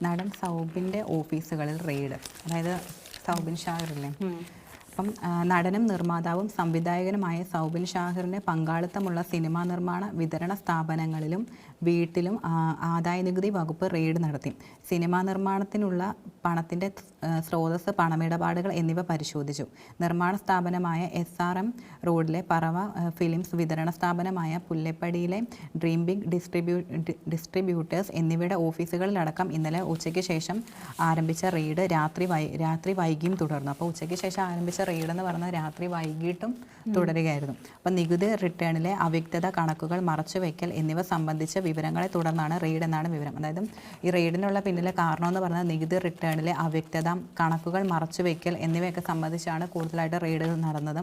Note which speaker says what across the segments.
Speaker 1: നടൻ സൗബിൻ്റെ ഓഫീസുകളിൽ റെയ്ഡ്. അതായത് സൗബിൻ ഷാഹിറില്ലേ, അപ്പം നടനും നിർമ്മാതാവും സംവിധായകനുമായ സൗബിൻ ഷാഹിറിൻ്റെ പങ്കാളിത്തമുള്ള സിനിമാ നിർമ്മാണ വിതരണ സ്ഥാപനങ്ങളിലും വീട്ടിലും ആദായനികുതി വകുപ്പ് റെയ്ഡ് നടത്തി. സിനിമാ നിർമ്മാണത്തിനുള്ള പണത്തിൻ്റെ സ്രോതസ്സ്, പണമിടപാടുകൾ എന്നിവ പരിശോധിച്ചു. നിർമ്മാണ സ്ഥാപനമായ SRM റോഡിലെ പറവ ഫിലിംസ്, വിതരണ സ്ഥാപനമായ പുല്ലേപ്പടിയിലെ ഡ്രീം ബിഗ് ഡിസ്ട്രിബ്യൂട്ടേഴ്സ് എന്നിവയുടെ ഓഫീസുകളിലടക്കം ഇന്നലെ ഉച്ചയ്ക്ക് ശേഷം ആരംഭിച്ച റെയ്ഡ് രാത്രി വൈകിയും തുടർന്നു. അപ്പോൾ ഉച്ചയ്ക്ക് ശേഷം ആരംഭിച്ച റെയ്ഡ് എന്ന് പറഞ്ഞാൽ രാത്രി വൈകിട്ടും തുടരുകയായിരുന്നു. അപ്പം നികുതി റിട്ടേണിലെ അവ്യക്തത, കണക്കുകൾ മറച്ചുവെക്കൽ എന്നിവ സംബന്ധിച്ച വിവരങ്ങളെ തുടർന്നാണ് റെയ്ഡ് എന്നാണ് വിവരം. അതായത് ഈ റെയ്ഡിനുള്ള പിന്നിലെ കാരണം എന്ന് പറഞ്ഞാൽ നികുതി റിട്ടേണിലെ അവ്യക്തത, കണക്കുകൾ മറച്ചുവെക്കൽ എന്നിവയൊക്കെ സംബന്ധിച്ചാണ് കൂടുതലായിട്ട് റെയ്ഡ് നടന്നത്.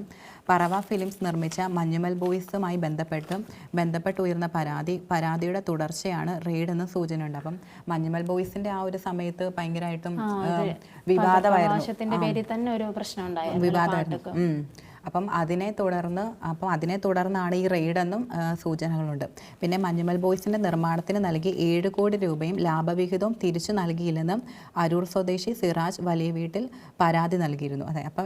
Speaker 1: പറവ ഫിലിംസ് നിർമ്മിച്ച മഞ്ഞുമൽ ബോയ്സുമായി ബന്ധപ്പെട്ട് ഉയർന്ന പരാതിയുടെ തുടർച്ചയാണ് റെയ്ഡ് എന്ന് സൂചനയുണ്ട്. അപ്പം മഞ്ഞുമൽ ബോയ്സിന്റെ ആ ഒരു സമയത്ത് ഭയങ്കരമായിട്ടും വിവാദമായിരുന്നു. അപ്പം അതിനെ തുടർന്നാണ് ഈ റെയ്ഡെന്നും സൂചനകളുണ്ട്. പിന്നെ മഞ്ഞുമൽ ബോയ്സിൻ്റെ നിർമ്മാണത്തിന് നൽകി 7 കോടി രൂപയും ലാഭവിഹിതവും തിരിച്ചു നൽകിയില്ലെന്നും അരൂർ സ്വദേശി സിറാജ് വലിയ വീട്ടിൽ പരാതി നൽകിയിരുന്നു. അതെ, അപ്പം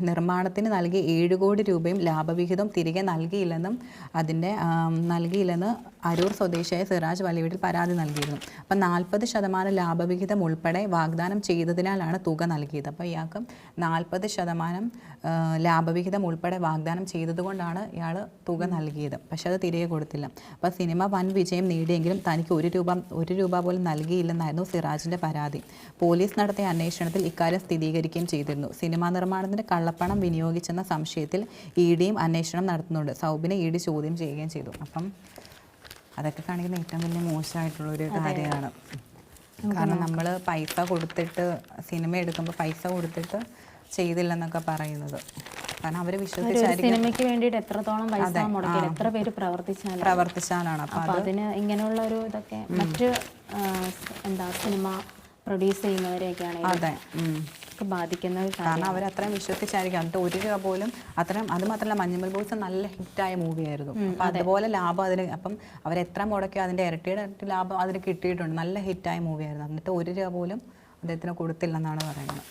Speaker 1: നിർമ്മാണത്തിന് നൽകി 7 കോടി രൂപയും ലാഭവിഹിതവും തിരികെ നൽകിയില്ലെന്ന് അരൂർ സ്വദേശിയായ സിറാജ് വലിയ വീട്ടിൽ പരാതി നൽകിയിരുന്നു. അപ്പം 40% ലാഭവിഹിതം ഉൾപ്പെടെ വാഗ്ദാനം ചെയ്തതിനാലാണ് തുക നൽകിയത്. അപ്പോൾ ഇയാൾക്ക് 40% ലാഭവിഹിതം ഉൾപ്പെടെ വാഗ്ദാനം ചെയ്തതുകൊണ്ടാണ് ഇയാൾ തുക നൽകിയത്. പക്ഷെ അത് തിരികെ കൊടുത്തില്ല. അപ്പോൾ സിനിമ വൻ വിജയം നേടിയെങ്കിലും തനിക്ക് ഒരു രൂപ പോലും നൽകിയില്ലെന്നായിരുന്നു സിറാജിൻ്റെ പരാതി. പോലീസ് നടത്തിയ അന്വേഷണത്തിൽ ഇക്കാര്യം സ്ഥിരീകരിക്കുകയും ചെയ്തിരുന്നു. സിനിമാ നിർമ്മാണത്തിന് കള്ളപ്പണം വിനിയോഗിച്ചെന്ന സംശയത്തിൽ EDയും അന്വേഷണം നടത്തുന്നുണ്ട്. സൗബിനെ ED ചോദ്യം ചെയ്യുകയും ചെയ്തു. അപ്പം അതൊക്കെ കാണിക്കുന്ന ഏറ്റവും വലിയ മോശമായിട്ടുള്ളൊരു കാര്യമാണ്. കാരണം നമ്മൾ പൈസ കൊടുത്തിട്ട് സിനിമ എടുക്കുമ്പോൾ പൈസ കൊടുത്തിട്ട് ചെയ്തില്ലെന്നൊക്കെ പറയുന്നത്. കാരണം അവർ വിശ്വസിച്ചായിരിക്കും
Speaker 2: സിനിമയ്ക്ക് വേണ്ടിയിട്ട് എത്രത്തോളം പൈസ മുടക്കി എത്ര പേര്
Speaker 1: പ്രവർത്തിച്ചാലാണ്.
Speaker 2: അപ്പോൾ അതിന് ഇങ്ങനെയുള്ള ഒരു ഇതൊക്കെ മറ്റ് സിനിമ പ്രൊഡ്യൂസ് ചെയ്യുന്നവരെയൊക്കെയാണ്
Speaker 1: അതെ
Speaker 2: ബാധിക്കുന്നത്.
Speaker 1: കാരണം അവർ അത്രയും വിശ്വസിച്ചായിരിക്കും. എന്നിട്ട് 1 രൂപ പോലും അത്രയും. അത് മാത്രമല്ല, മഞ്ഞുമൽ ബോയ്സ് നല്ല ഹിറ്റായ മൂവിയായിരുന്നു. അപ്പം അതുപോലെ ലാഭം അതിന്, അപ്പം അവരെത്ര മുടക്കിയോ അതിൻ്റെ ഇരട്ടി ലാഭം അതിന് കിട്ടിയിട്ടുണ്ട്. നല്ല ഹിറ്റായ മൂവിയായിരുന്നു. എന്നിട്ട് 1 രൂപ പോലും അദ്ദേഹത്തിന് കൊടുത്തില്ലെന്നാണ് പറയുന്നത്.